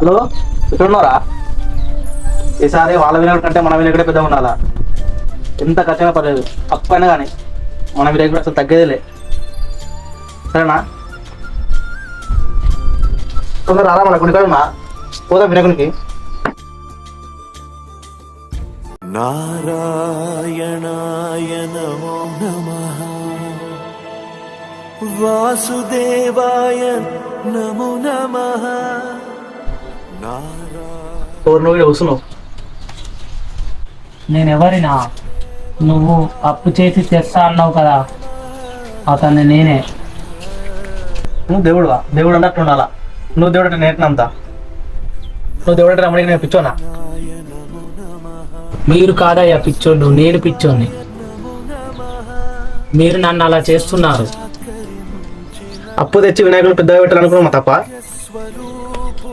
Hello, ఎక్కడున్నారా? ఈసారి వాళ్ళ వినాయకుడి కంటే మన వినాయకుడే పెద్దగా ఉండాలా. ఎంత ఖర్చైనా పర్లేదు, అప్పు అయినా కానీ మన వినాయకుడు అసలు తగ్గేదిలే. సరేనా? తొందర రారా, మన గుడి కాడున్నా పోదాం వినాయకునికి. నారాయణాయ నమో నమః వాసుదేవాయ నమో నమః. నువ్వు కూర్చున్నావు. నేనెవరినా? నువ్వు అప్పు చేసి తెస్తా అన్నావు కదా, అతన్ని నేనే. నువ్వు దేవుడువా? దేవుడు అంటే అట్లా ఉండాలా. నువ్వు దేవుడు అంటే నేనంతా. నువ్వు దేవుడు అంటే రమణికి నేను పిచ్చోనా? మీరు కాదయ్యా పిచ్చోళ్ళు, నేను పిచ్చోన్ని. మీరు నన్ను అలా చేస్తున్నారు. అప్పు తెచ్చి వినాయకుడు పెద్దగా పెట్టాలనుకున్నామా తప్ప